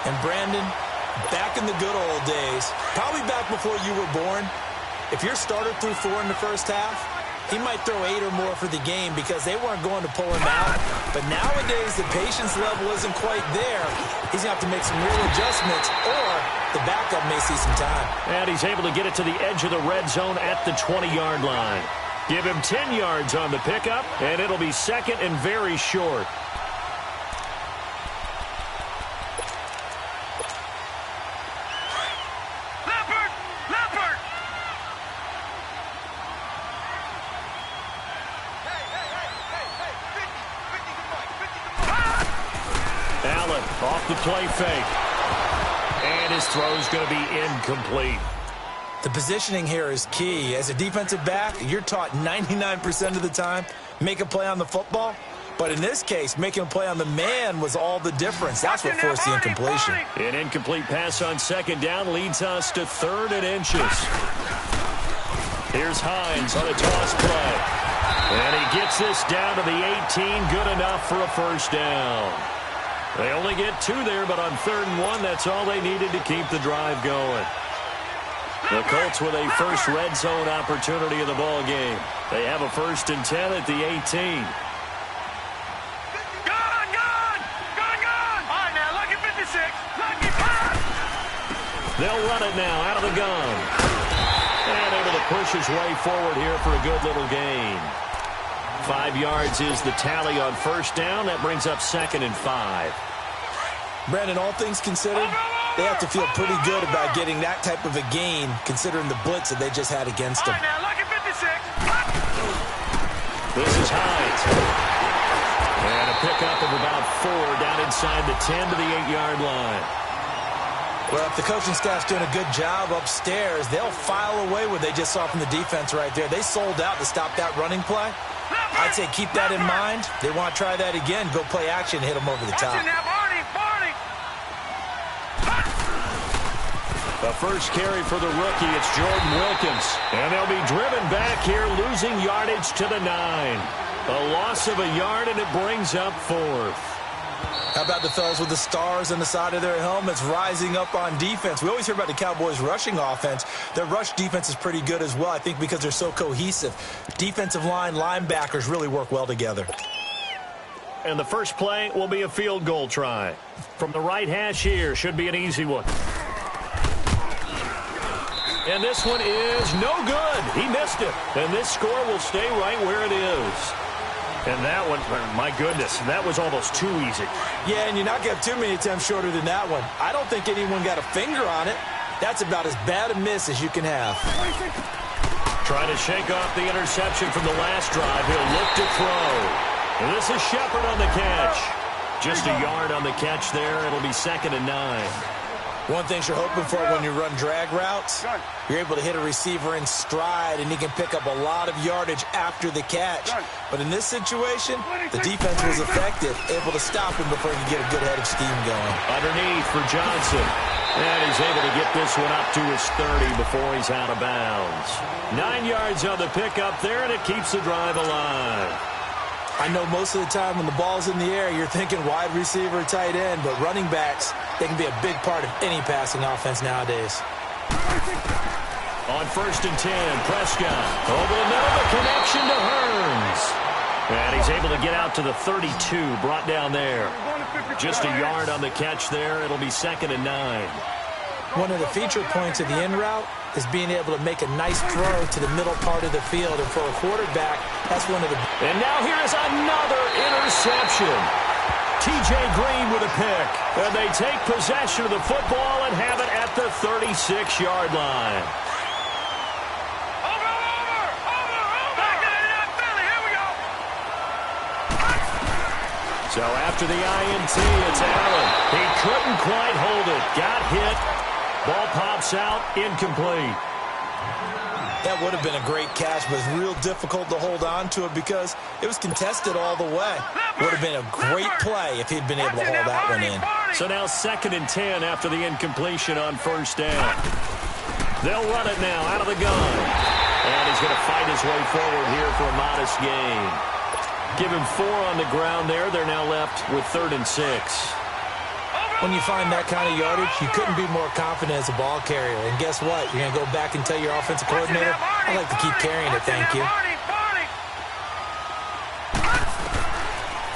And Brandon, back in the good old days, probably back before you were born, if your starter threw 4 in the first half, he might throw 8 or more for the game because they weren't going to pull him out. But nowadays, the patience level isn't quite there. He's going to have to make some real adjustments, or the backup may see some time. And he's able to get it to the edge of the red zone at the 20-yard line. Give him 10 yards on the pickup, and it'll be second and very short. Off the play fake. And his throw's going to be incomplete. The positioning here is key. As a defensive back, you're taught 99% of the time, make a play on the football. But in this case, making a play on the man was all the difference. That's what forced the incompletion. An incomplete pass on second down leads us to 3rd and inches. Here's Hines on a toss play. And he gets this down to the 18. Good enough for a first down. They only get 2 there, but on 3rd and 1, that's all they needed to keep the drive going. The Colts with a first red zone opportunity of the ball game. They have a 1st and 10 at the 18. All right, now, lucky 56. Lucky 5. They'll run it now out of the gun. And able to push his way forward here for a good little gain. 5 yards is the tally on first down. That brings up 2nd and 5. Brandon, all things considered, they have to feel pretty good about getting that type of a gain, considering the blitz that they just had against them. All right, now, lucky 56. This is Hines. And a pickup of about 4 down inside the 10 to the 8-yard line. Well, if the coaching staff's doing a good job upstairs, they'll file away what they just saw from the defense right there. They sold out to stop that running play. I'd say keep that in mind. They want to try that again. Go play action, hit them over the top. The first carry for the rookie, it's Jordan Wilkins. And they'll be driven back here, losing yardage to the 9. A loss of a yard, and it brings up 4th. How about the fellas with the stars on the side of their helmets rising up on defense? We always hear about the Cowboys' rushing offense. Their rush defense is pretty good as well, I think, because they're so cohesive. Defensive line, linebackers really work well together. And the first play will be a field goal try. From the right hash here, should be an easy one. And this one is no good. He missed it. And this score will stay right where it is. And that one, my goodness, that was almost too easy. Yeah, and you're not going to have too many attempts shorter than that one. I don't think anyone got a finger on it. That's about as bad a miss as you can have. Trying to shake off the interception from the last drive. He'll look to throw. And this is Shepard on the catch. Just a yard on the catch there. It'll be 2nd and 9. One thing you're hoping for when you run drag routes, you're able to hit a receiver in stride, and he can pick up a lot of yardage after the catch. But in this situation, the defense was effective, able to stop him before he could get a good head of steam going. Underneath for Johnson. And he's able to get this one up to his 30 before he's out of bounds. 9 yards on the pickup there, and it keeps the drive alive. I know most of the time when the ball's in the air, you're thinking wide receiver, tight end, but running backs, they can be a big part of any passing offense nowadays. On 1st and 10, Prescott. Over the middle, the connection to Hearns. And he's able to get out to the 32, brought down there. Just a yard on the catch there. It'll be 2nd and 9. One of the feature points of the in route is being able to make a nice throw to the middle part of the field. And for a quarterback, that's one of the... And now here is another interception. T.J. Green with a pick. And they take possession of the football and have it at the 36-yard line. So after the INT, it's Allen. He couldn't quite hold it. Got hit. Ball pops out. Incomplete. That would have been a great catch, but it's real difficult to hold on to it because it was contested all the way. Would have been a great play if he'd been able to hold that one in. So now 2nd and 10 after the incompletion on 1st down. They'll run it now out of the gun. And he's going to fight his way forward here for a modest gain. Give him 4 on the ground there. They're now left with 3rd and 6. When you find that kind of yardage, you couldn't be more confident as a ball carrier. And guess what? You're going to go back and tell your offensive coordinator, I'd like to keep carrying it, thank you.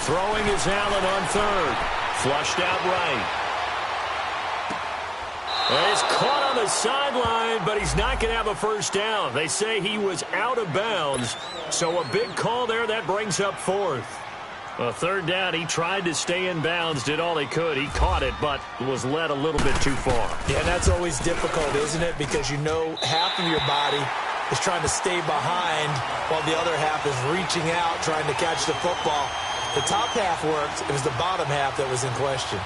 Throwing is Allen on third. Flushed out right. He's caught on the sideline, but he's not going to have a first down. They say he was out of bounds, so a big call there. That brings up fourth. A third down, he tried to stay in bounds, did all he could. He caught it, but was led a little bit too far. Yeah, that's always difficult, isn't it? Because you know half of your body is trying to stay behind while the other half is reaching out, trying to catch the football. The top half worked. It was the bottom half that was in question.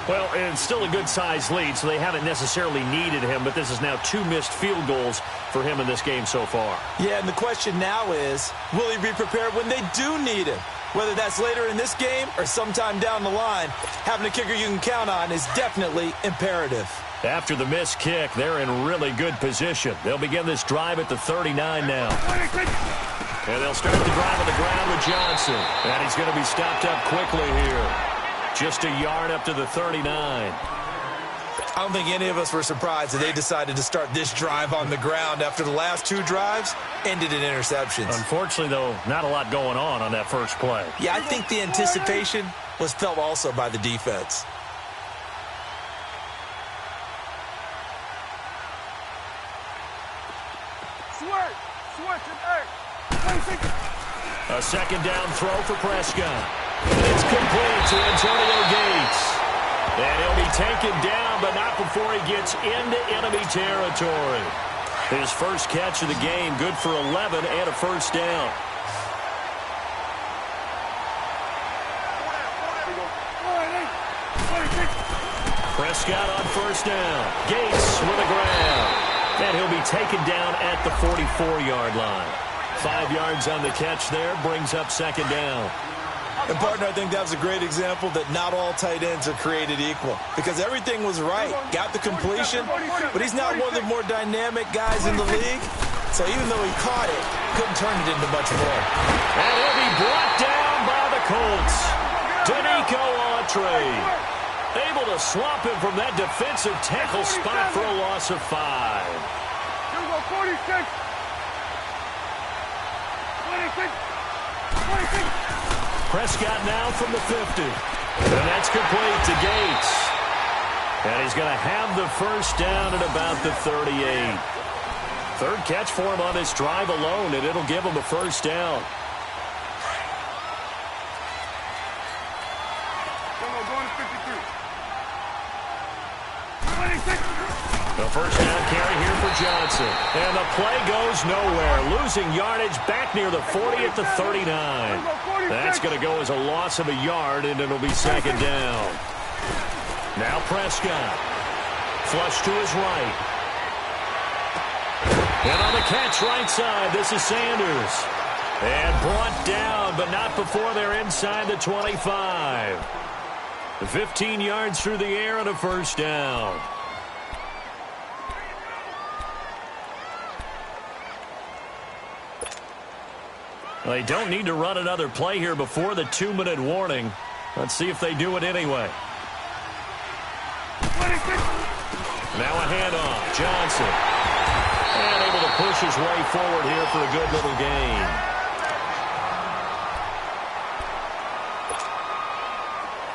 Well, and it's still a good-sized lead, so they haven't necessarily needed him, but this is now 2 missed field goals for him in this game so far. Yeah, and the question now is, will he be prepared when they do need him? Whether that's later in this game or sometime down the line, having a kicker you can count on is definitely imperative. After the missed kick, they're in really good position. They'll begin this drive at the 39 now. And they'll start the drive on the ground with Johnson. And he's going to be stopped up quickly here. Just a yard up to the 39. I don't think any of us were surprised that they decided to start this drive on the ground after the last 2 drives ended in interceptions. Unfortunately, though, not a lot going on that first play. Yeah, I think the anticipation was felt also by the defense. A second down throw for Prescott. It's complete to Antonio Gates. And he'll be taken down, but not before he gets into enemy territory. His first catch of the game, good for 11 and a first down. Prescott on first down. Gates with a grab. And he'll be taken down at the 44-yard line. 5 yards on the catch there, brings up second down. And, partner, I think that was a great example that not all tight ends are created equal. Because everything was right. Got the completion, but he's not one of the more dynamic guys in the league. So even though he caught it, couldn't turn it into much more. And he'll be brought down by the Colts. Danico Autry able to swap him from that defensive tackle spot for a loss of 5. 46. Prescott now from the 50. And that's complete to Gates. And he's going to have the first down at about the 38. Third catch for him on this drive alone, and it'll give him a first down. The first down carry here for Johnson. And the play goes nowhere. Losing yardage back near the 40 at the 39. That's going to go as a loss of a yard, and it'll be second down. Now Prescott. Flush to his right. And on the catch right side, this is Sanders. And brought down, but not before they're inside the 25. 15 yards through the air and a first down. They don't need to run another play here before the 2-minute warning. Let's see if they do it anyway. Now a handoff. Johnson. And able to push his way forward here for a good little gain.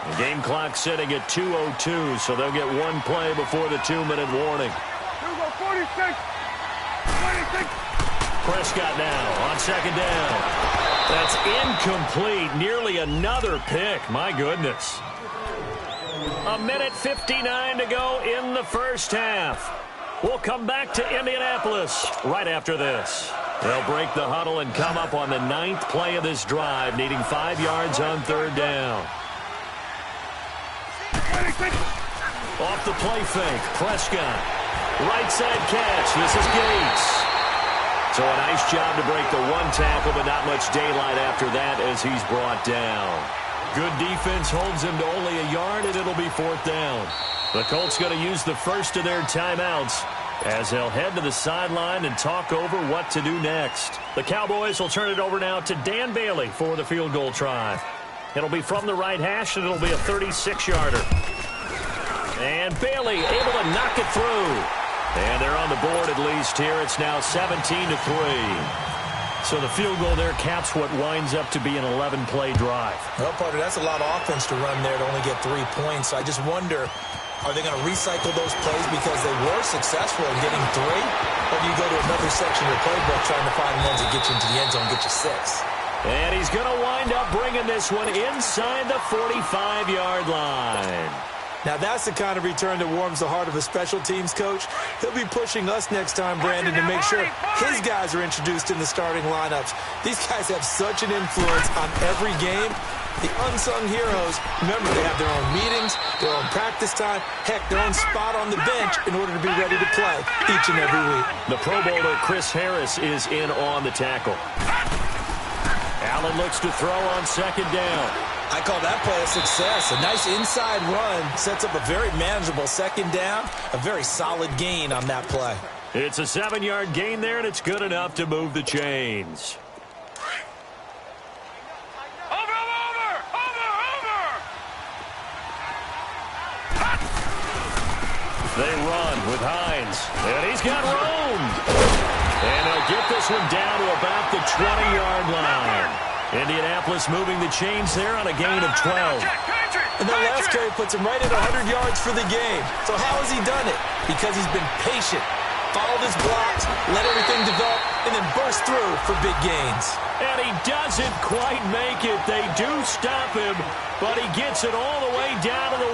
The game clock sitting at 2:02, so they'll get one play before the 2-minute warning. 46. Prescott now on second down. That's incomplete. Nearly another pick. My goodness. 1:59 to go in the first half. We'll come back to Indianapolis right after this. They'll break the huddle and come up on the 9th play of this drive, needing 5 yards on third down. Off the play fake. Prescott. Right side catch. This is Gates. So a nice job to break the one tackle, but not much daylight after that as he's brought down. Good defense holds him to only a yard, and it'll be fourth down. The Colts going to use the first of their timeouts as they'll head to the sideline and talk over what to do next. The Cowboys will turn it over now to Dan Bailey for the field goal try. It'll be from the right hash, and it'll be a 36-yarder. And Bailey able to knock it through. And they're on the board at least here. It's now 17-3. So the field goal there caps what winds up to be an 11-play drive. Well, partner, that's a lot of offense to run there to only get 3 points. So I just wonder, are they going to recycle those plays because they were successful in getting 3? Or do you go to another section of the playbook trying to find ones that get you into the end zone and get you 6? And he's going to wind up bringing this one inside the 45-yard line. Now, that's the kind of return that warms the heart of a special teams coach. He'll be pushing us next time, Brandon, to make sure his guys are introduced in the starting lineups. These guys have such an influence on every game. The unsung heroes, remember, they have their own meetings, their own practice time, heck, their own spot on the bench in order to be ready to play each and every week. The Pro Bowler Chris Harris is in on the tackle. Allen looks to throw on second down. I call that play a success. A nice inside run sets up a very manageable second down. A very solid gain on that play. It's a 7-yard gain there, and it's good enough to move the chains. They run with Hines, and he's got room. And they'll get this one down to about the 20-yard line. Indianapolis moving the chains there on a gain of 12. And that last carry puts him right at 100 yards for the game. So how has he done it? Because he's been patient, followed his blocks, let everything develop, and then burst through for big gains. And he doesn't quite make it. They do stop him, but he gets it all the way down to the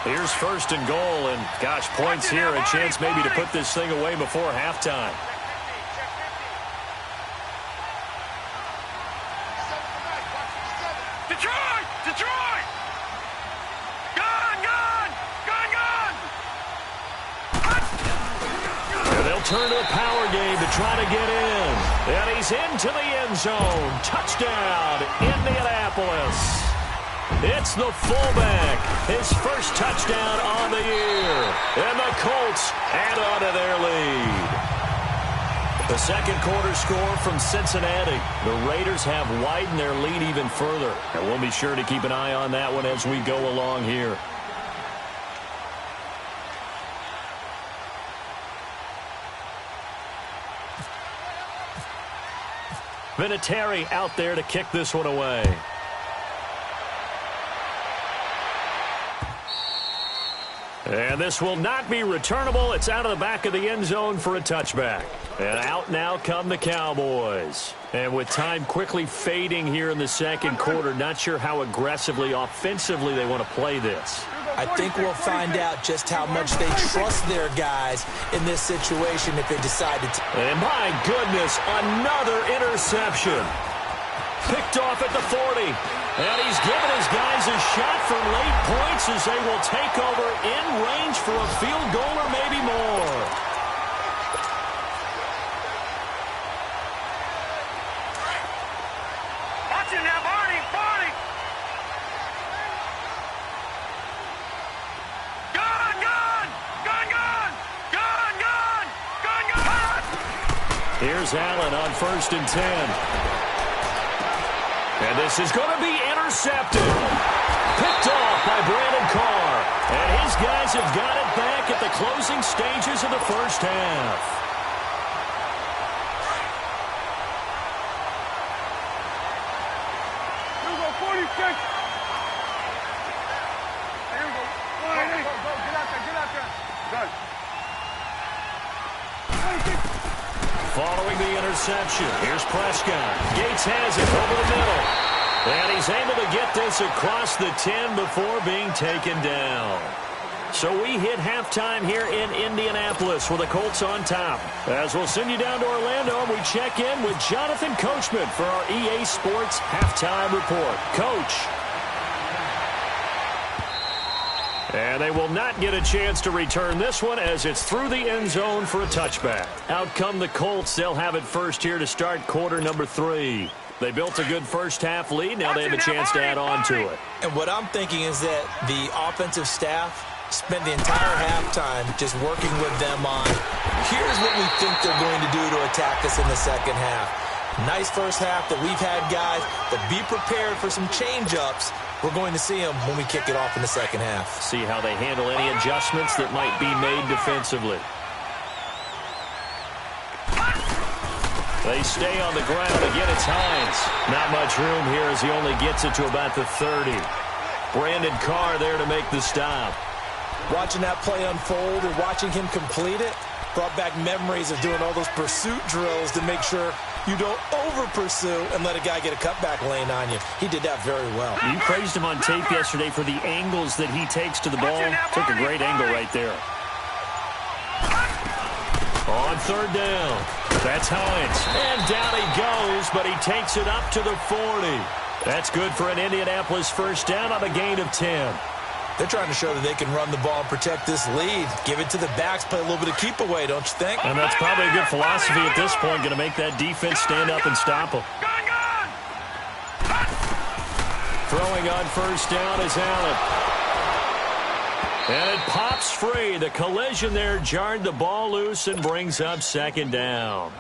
1. Here's first and goal, and gosh, points here, a chance maybe to put this thing away before halftime. Detroit! Gone! And they'll turn to a power game to try to get in. And he's into the end zone. Touchdown, Indianapolis. It's the fullback, his first touchdown on the year. And the Colts add on to their lead. The second quarter score from Cincinnati. The Raiders have widened their lead even further. And we'll be sure to keep an eye on that one as we go along here. Vinatieri out there to kick this one away. And this will not be returnable. It's out of the back of the end zone for a touchback. And out now come the Cowboys. And with time quickly fading here in the second quarter, not sure how aggressively, offensively they want to play this. I think we'll find out just how much they trust their guys in this situation if they decided to. And my goodness, another interception. Picked off at the 40. And he's given his guys a shot for late points as they will take over in range for a field goal or maybe more. Watch it now, Barney! Gone! Here's Allen on 1st and 10. And this is going to be intercepted. Picked off by Brandon Carr. And his guys have got it back at the closing stages of the first half. Here we go, 46. Here we go. Go. Get out there. Good. 26. Following the interception, here's Prescott. Gates has it over the middle. And he's able to get this across the 10 before being taken down. So we hit halftime here in Indianapolis with the Colts on top. As we'll send you down to Orlando, and we check in with Jonathan Coachman for our EA Sports Halftime Report. Coach. And they will not get a chance to return this one as it's through the end zone for a touchback. Out come the Colts. They'll have it first here to start quarter number 3. They built a good first half lead. Now they have a chance to add on to it. And what I'm thinking is that the offensive staff spent the entire halftime just working with them on, here's what we think they're going to do to attack us in the second half. Nice first half that we've had, guys, but be prepared for some change-ups. We're going to see them when we kick it off in the second half. See how they handle any adjustments that might be made defensively. They stay on the ground. Again, it's Hines. Not much room here as he only gets it to about the 30. Brandon Carr there to make the stop. Watching that play unfold and watching him complete it brought back memories of doing all those pursuit drills to make sure you don't over-pursue and let a guy get a cutback lane on you. He did that very well. You praised him on tape yesterday for the angles that he takes to the ball. Took a great angle right there. On third down. That's Hines. And down he goes, but he takes it up to the 40. That's good for an Indianapolis first down on a gain of 10. They're trying to show that they can run the ball and protect this lead. Give it to the backs, play a little bit of keep away, don't you think? And that's probably a good philosophy at this point, going to make that defense stand up and stop them. Throwing on first down is Allen. And it pops free. The collision there jarred the ball loose and brings up second down.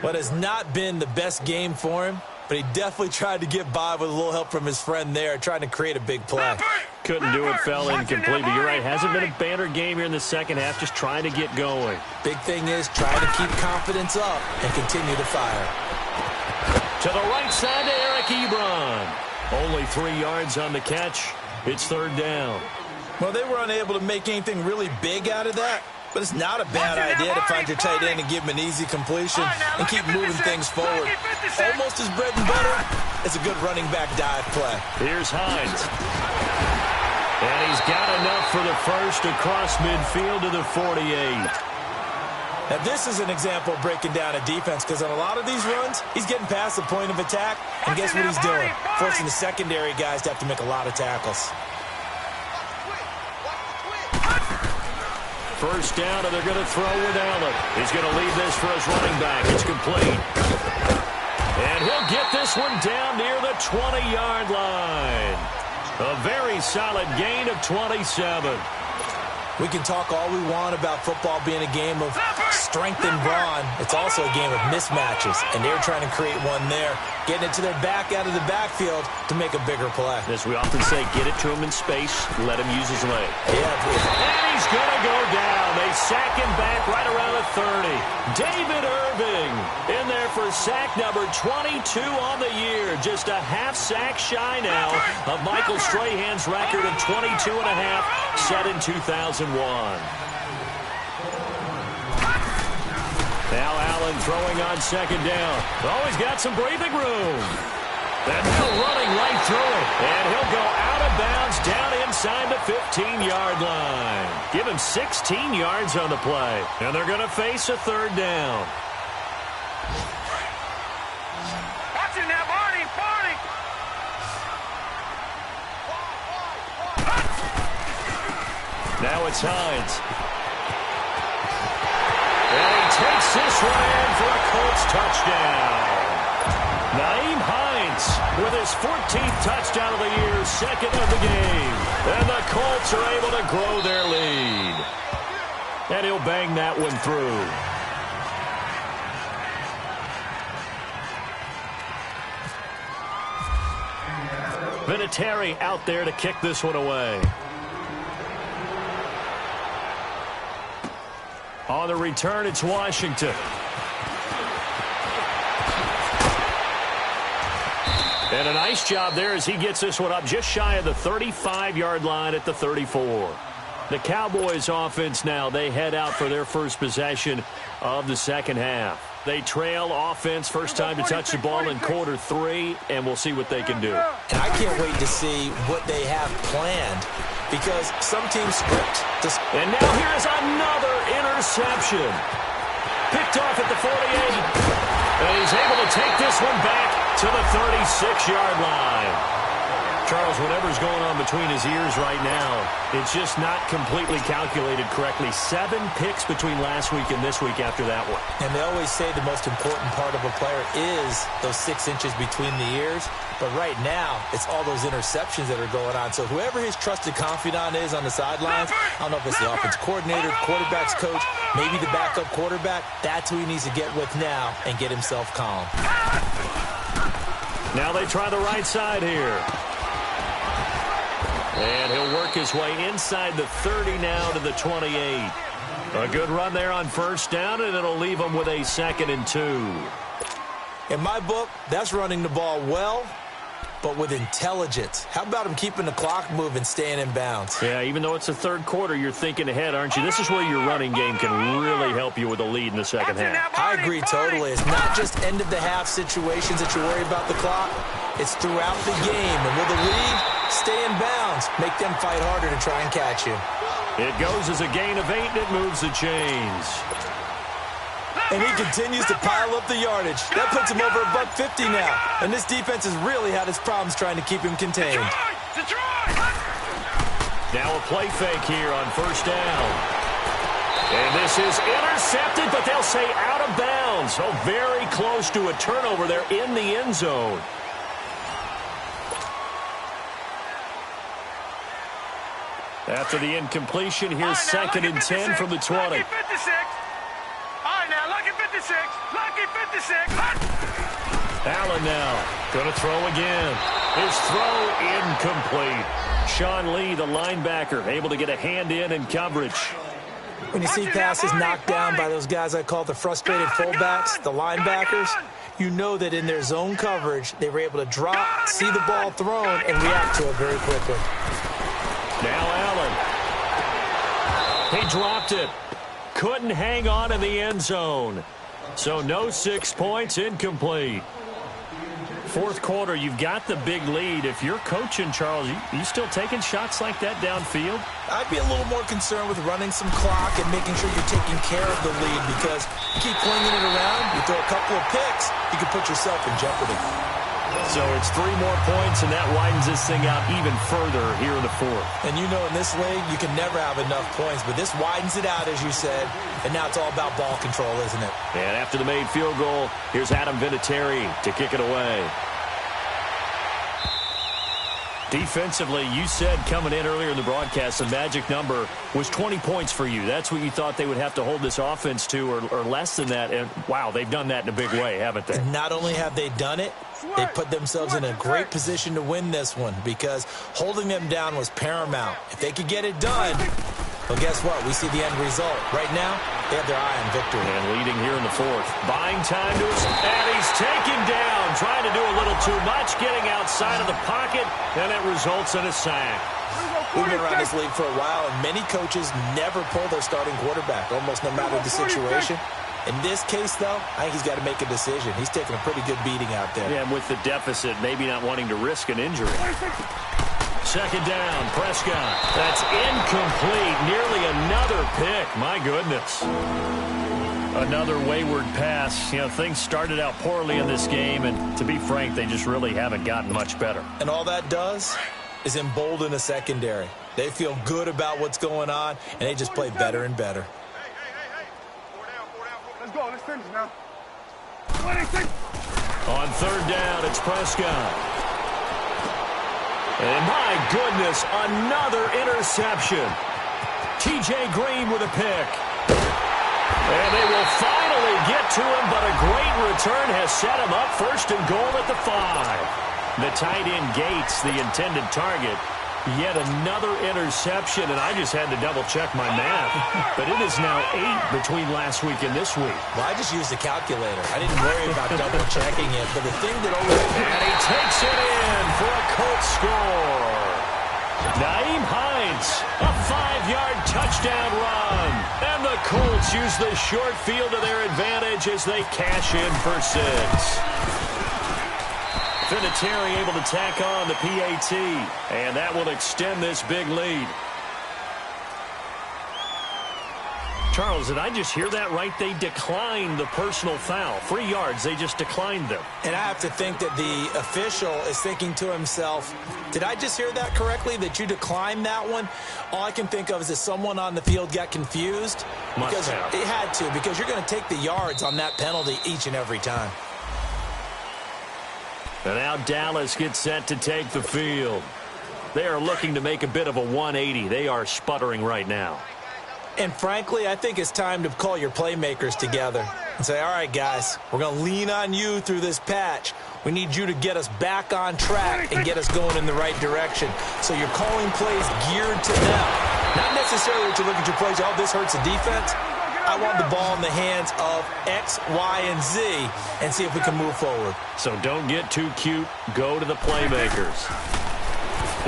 What has not been the best game for him, but he definitely tried to get by with a little help from his friend there, trying to create a big play. Couldn't do it, fell incomplete. But you're right, hasn't been a banner game here in the second half, just trying to get going. Big thing is trying to keep confidence up and continue to fire. To the right side to Eric Ebron. Only 3 yards on the catch. It's third down. Well, they were unable to make anything really big out of that, but it's not a bad idea to find your tight end and give him an easy completion and keep moving things forward. Almost his bread and butter. It's a good running back dive play. Here's Hines. And he's got enough for the first across midfield to the 48. Now, this is an example of breaking down a defense because on a lot of these runs, he's getting past the point of attack, and guess what he's doing? Forcing the secondary guys to have to make a lot of tackles. First down, and they're going to throw with Allen. He's going to leave this for his running back. It's complete. And he'll get this one down near the 20-yard line. A very solid gain of 27. We can talk all we want about football being a game of strength and brawn. It's also a game of mismatches, and they're trying to create one there, getting it to their back out of the backfield to make a bigger play. As we often say, get it to him in space, let him use his leg. Yeah, and he's going to go down. They sack him back right around the 30. David Irving in there for sack number 22 on the year. Just a half sack shy now of Michael Strahan's record of 22 and a half set in 2001. Now Allen throwing on second down. Oh, he's got some breathing room. And now running right through it. And he'll go out of bounds down inside the 15-yard line. Give him 16 yards on the play. And they're going to face a third down. Watching that, Barney. Now it's Hines. And he takes this one in for a Colts touchdown. Nyheim Hines with his 14th touchdown of the year, second of the game. And the Colts are able to grow their lead. And he'll bang that one through. Vinatieri out there to kick this one away. On the return, it's Washington. And a nice job there as he gets this one up just shy of the 35-yard line at the 34. The Cowboys offense now, they head out for their first possession of the second half. They trail offense, first time to touch the ball in quarter 3, and we'll see what they can do. And I can't wait to see what they have planned because some teams script. And now here's another interception. Picked off at the 48. And he's able to take this one back to the 36-yard line. Charles, whatever's going on between his ears right now, it's just not completely calculated correctly. 7 picks between last week and this week after that one. And they always say the most important part of a player is those 6 inches between the ears. But right now, it's all those interceptions that are going on. So whoever his trusted confidant is on the sidelines, I don't know if it's the offense coordinator, quarterback's coach, maybe the backup quarterback, that's who he needs to get with now and get himself calm. Now they try the right side here. And he'll work his way inside the 30 now to the 28. A good run there on first down, and it'll leave him with a 2nd and 2. In my book, that's running the ball well, but with intelligence. How about him keeping the clock moving, staying in bounds? Yeah, even though it's the third quarter, you're thinking ahead, aren't you? This is where your running game can really help you with a lead in the second half. I agree totally. It's not just end-of-the-half situations that you worry about the clock. It's throughout the game. And with a lead, stay in bounds. Make them fight harder to try and catch you. It goes as a gain of 8, and it moves the chains. And he continues to pile up the yardage. That puts him over $150 now. And this defense has really had its problems trying to keep him contained. Now a play fake here on first down. And this is intercepted, but they'll say out of bounds. Oh, very close to a turnover there in the end zone. After the incompletion, here's 2nd and 10 from the 20. Lucky 56. All right, now, lucky 56. Lucky 56. Allen now going to throw again. His throw incomplete. Sean Lee, the linebacker, able to get a hand in coverage. When you see passes knocked down by those guys I call the frustrated fullbacks, the linebackers, you know that in their zone coverage, they were able to drop, see the ball thrown, and react to it very quickly. Now Allen. He dropped it. Couldn't hang on in the end zone. So no 6 points, incomplete. Fourth quarter, you've got the big lead. If you're coaching, Charles, you still taking shots like that downfield? I'd be a little more concerned with running some clock and making sure you're taking care of the lead, because you keep flinging it around, you throw a couple of picks, you can put yourself in jeopardy. So it's 3 more points, and that widens this thing out even further here in the fourth. And you know in this league, you can never have enough points, but this widens it out, as you said, and now it's all about ball control, isn't it? And after the made field goal, here's Adam Vinatieri to kick it away. Defensively, you said coming in earlier in the broadcast, the magic number was 20 points for you. That's what you thought they would have to hold this offense to, or less than that. And, wow, they've done that in a big way, haven't they? Not only have they done it, they put themselves in a great position to win this one, because holding them down was paramount. If they could get it done, well, guess what? We see the end result. Right now, they have their eye on victory. And leading here in the fourth. Buying time to us, and he's taken down. Trying to do a little too much, getting outside of the pocket, and it results in a sack. We've been around this league for a while, and many coaches never pull their starting quarterback, almost no matter the situation. In this case, though, I think he's got to make a decision. He's taking a pretty good beating out there. Yeah, and with the deficit, maybe not wanting to risk an injury. Second down, Prescott. That's incomplete. Nearly another pick. My goodness. Another wayward pass. You know, things started out poorly in this game, and to be frank, they just really haven't gotten much better. And all that does is embolden the secondary. They feel good about what's going on, and they just play better and better. Let's go. Let's finish now. On third down, it's Prescott. And my goodness, another interception. T.J. Green with a pick. And they will finally get to him, but a great return has set him up first and goal at the 5. The tight end Gates, the intended target. Yet another interception, and I just had to double-check my math. But it is now 8 between last week and this week. Well, I just used the calculator. I didn't worry about double-checking it. But the thing that always... And he takes it in for a Colts score. Nyheim Hines, a 5-yard touchdown run. And the Colts use the short field to their advantage as they cash in for 6. Vinatieri able to tack on the PAT, and that will extend this big lead. Charles, did I just hear that right? They declined the personal foul. 3 yards, they just declined them. And I have to think that the official is thinking to himself, did I just hear that correctly, that you declined that one? All I can think of is that someone on the field got confused. Because it had to, because you're going to take the yards on that penalty each and every time. And now Dallas gets set to take the field. They are looking to make a bit of a 180. They are sputtering right now. And frankly, I think it's time to call your playmakers together and say, all right, guys, we're going to lean on you through this patch. We need you to get us back on track and get us going in the right direction. So you're calling plays geared to them. Not necessarily that you look at your plays, oh, this hurts the defense. I want the ball in the hands of X, Y, and Z and see if we can move forward. So don't get too cute. Go to the playmakers.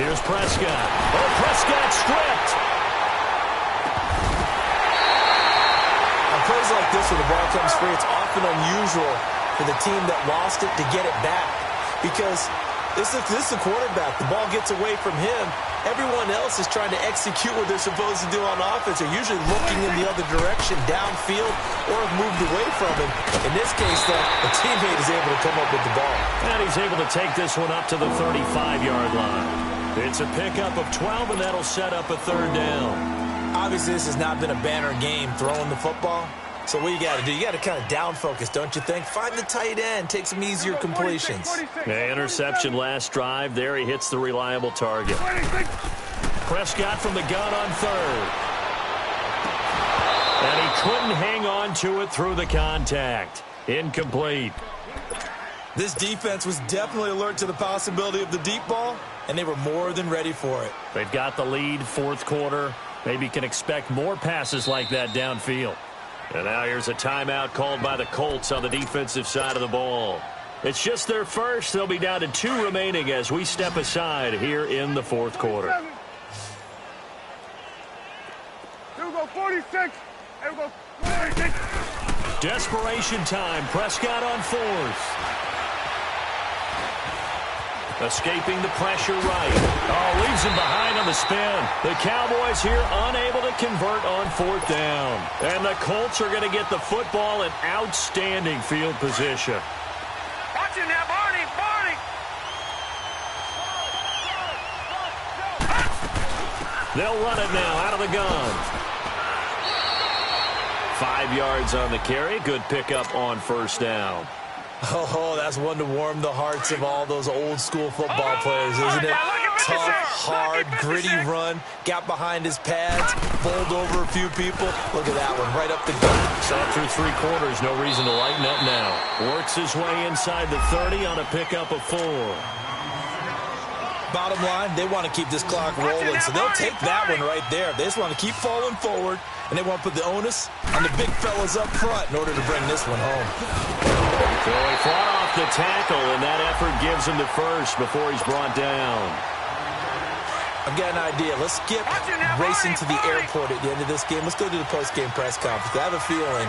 Here's Prescott. Oh, Prescott stripped. Plays like this where the ball comes free, it's often unusual for the team that lost it to get it back because this is the quarterback. The ball gets away from him. Everyone else is trying to execute what they're supposed to do on offense. They're usually looking in the other direction, downfield, or have moved away from him. In this case, though, the teammate is able to come up with the ball. And he's able to take this one up to the 35-yard line. It's a pickup of 12, and that'll set up a third down. Obviously, this has not been a banner game throwing the football. So what you got to do, you got to kind of down focus, don't you think? Find the tight end, take some easier completions. Yeah, interception last drive. There he hits the reliable target. Prescott from the gun on third. And he couldn't hang on to it through the contact. Incomplete. This defense was definitely alert to the possibility of the deep ball, and they were more than ready for it. They've got the lead, fourth quarter. Maybe can expect more passes like that downfield. And now here's a timeout called by the Colts on the defensive side of the ball. It's just their first. They'll be down to 2 remaining as we step aside here in the fourth quarter. Here we go, 46. Here we go, 46. Desperation time. Prescott on fourth. Escaping the pressure right. Oh, leaves him behind on the spin. The Cowboys here unable to convert on fourth down. And the Colts are going to get the football in outstanding field position. Watch it now, Barney, Barney. They'll run it now out of the gun. 5 yards on the carry. Good pickup on first down. Oh, that's one to warm the hearts of all those old-school football players, isn't it? Tough, hard, gritty run. Got behind his pads, bowled over a few people. Look at that one, right up the gut. Saw through 3 quarters, no reason to lighten up now. Works his way inside the 30 on a pickup of 4. Bottom line, they want to keep this clock rolling, so they'll take that one right there. They just want to keep falling forward, and they want to put the onus on the big fellas up front in order to bring this one home. So he fought off the tackle, and that effort gives him the first before he's brought down. I've got an idea. Let's skip racing to the airport at the end of this game. Let's go to the post-game press conference. I have a feeling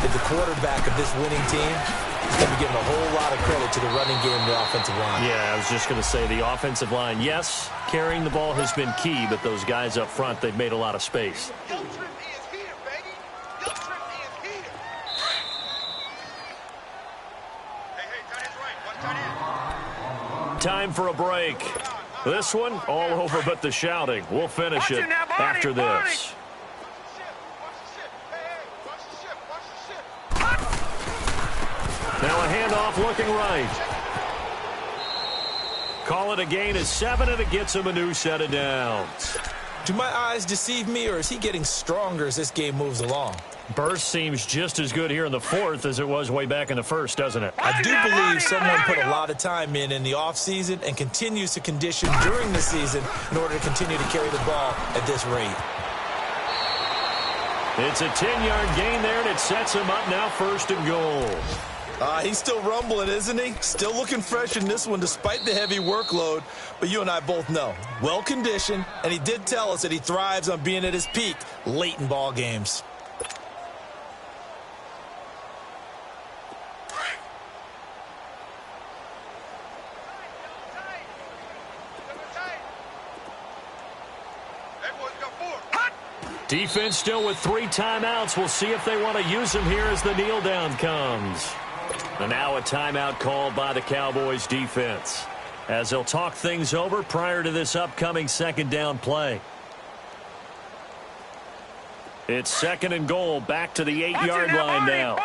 that the quarterback of this winning team is going to be given a whole lot of credit to the running game and the offensive line. Yeah, I was just going to say the offensive line, yes, carrying the ball has been key, but those guys up front, they've made a lot of space. Time for a break. This one, all over but the shouting. We'll finish it after this. Now a handoff looking right. Call it a gain of 7, and it gets him a new set of downs. Do my eyes deceive me, or is he getting stronger as this game moves along? Burst seems just as good here in the fourth as it was way back in the first, doesn't it? I do believe someone put a lot of time in the offseason and continues to condition during the season in order to continue to carry the ball at this rate. It's a 10-yard gain there, and it sets him up now first and goal. He's still rumbling, isn't he? Still looking fresh in this one despite the heavy workload. But you and I both know, well-conditioned, and he did tell us that he thrives on being at his peak late in ball games. Defense still with 3 timeouts. We'll see if they want to use them here as the kneel down comes. And now a timeout called by the Cowboys defense, as they'll talk things over prior to this upcoming second down play. It's 2nd and goal, back to the 8-yard line now.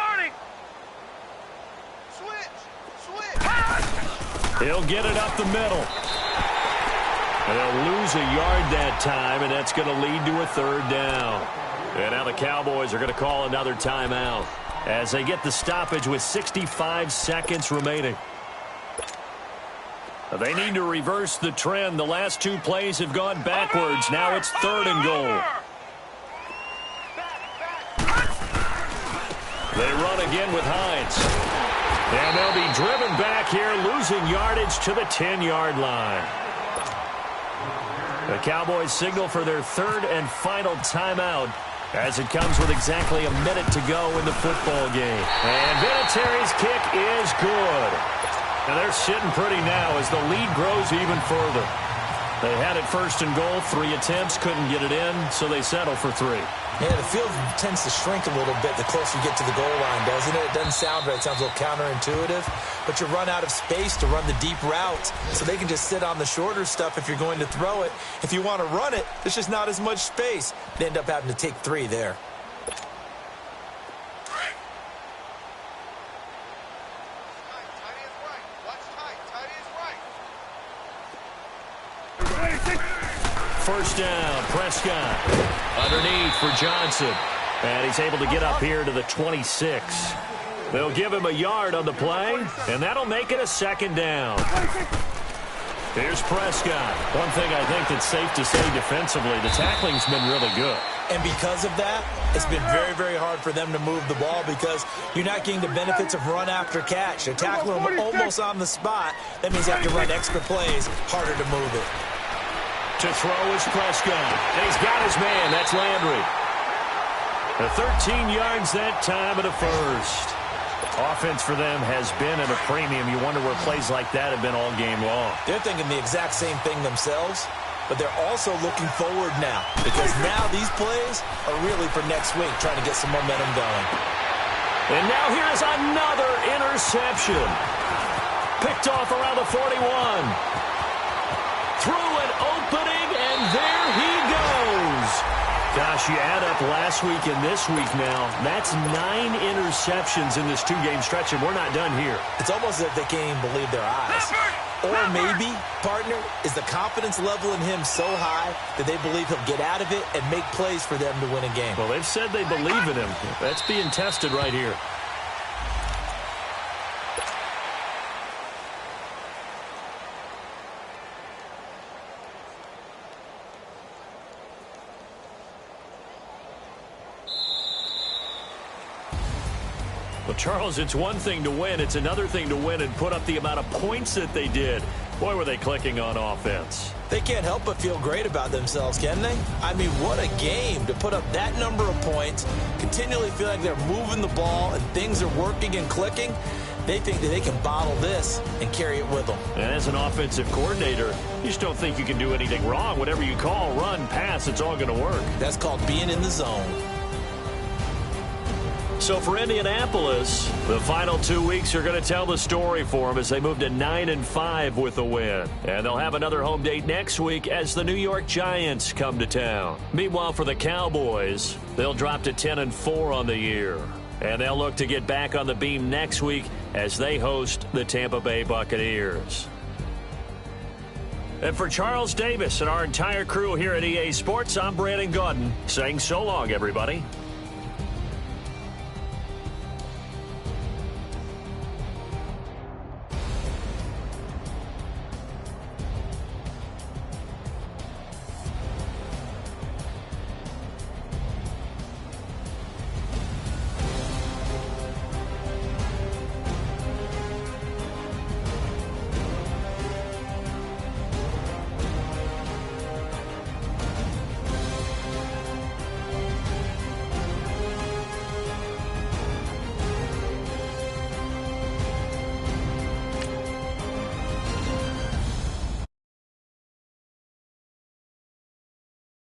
He'll get it up the middle. And they'll lose a yard that time, and that's going to lead to a 3rd down. And now the Cowboys are going to call another timeout as they get the stoppage with 65 seconds remaining. They need to reverse the trend. The last 2 plays have gone backwards. Now it's 3rd and goal. They run again with Hines. And they'll be driven back here, losing yardage to the 10-yard line. The Cowboys signal for their 3rd and final timeout as it comes with exactly a minute to go in the football game. And Vinatieri's kick is good. And they're sitting pretty now as the lead grows even further. They had it 1st and goal, 3 attempts, couldn't get it in, so they settle for 3. Yeah, the field tends to shrink a little bit the closer you get to the goal line, doesn't it? It doesn't sound right. It sounds a little counterintuitive. But you run out of space to run the deep routes, so they can just sit on the shorter stuff if you're going to throw it. If you want to run it, there's just not as much space. They end up having to take 3 there. First down, Prescott. Underneath for Johnson. And he's able to get up here to the 26. They'll give him a yard on the play, and that'll make it a 2nd down. Here's Prescott. One thing I think that's safe to say defensively, the tackling's been really good. And because of that, it's been very, very hard for them to move the ball because you're not getting the benefits of run after catch. They're tackling them almost on the spot. That means you have to run extra plays, harder to move it. To throw is Prescott. And he's got his man. That's Landry. The 13 yards that time and a 1st. Offense for them has been at a premium. You wonder where plays like that have been all game long. They're thinking the exact same thing themselves, but they're also looking forward now because now these plays are really for next week, trying to get some momentum going. And now here's another interception. Picked off around the 41. Through an opening, and there he goes. Gosh, you add up last week and this week now, that's 9 interceptions in this 2-game stretch, and we're not done here. It's almost as if they can't even believe their eyes. Or maybe, partner, is the confidence level in him so high that they believe he'll get out of it and make plays for them to win a game. Well, they've said they believe in him. That's being tested right here. Well, Charles, it's one thing to win. It's another thing to win and put up the amount of points that they did. Boy, were they clicking on offense. They can't help but feel great about themselves, can they? I mean, what a game to put up that number of points, continually feel like they're moving the ball and things are working and clicking. They think that they can bottle this and carry it with them. And as an offensive coordinator, you just don't think you can do anything wrong. Whatever you call, run, pass, it's all going to work. That's called being in the zone. So for Indianapolis, the final 2 weeks are going to tell the story for them as they move to 9-5 with a win. And they'll have another home date next week as the New York Giants come to town. Meanwhile, for the Cowboys, they'll drop to 10-4 on the year. And they'll look to get back on the beam next week as they host the Tampa Bay Buccaneers. And for Charles Davis and our entire crew here at EA Sports, I'm Brandon Gaudin saying so long, everybody.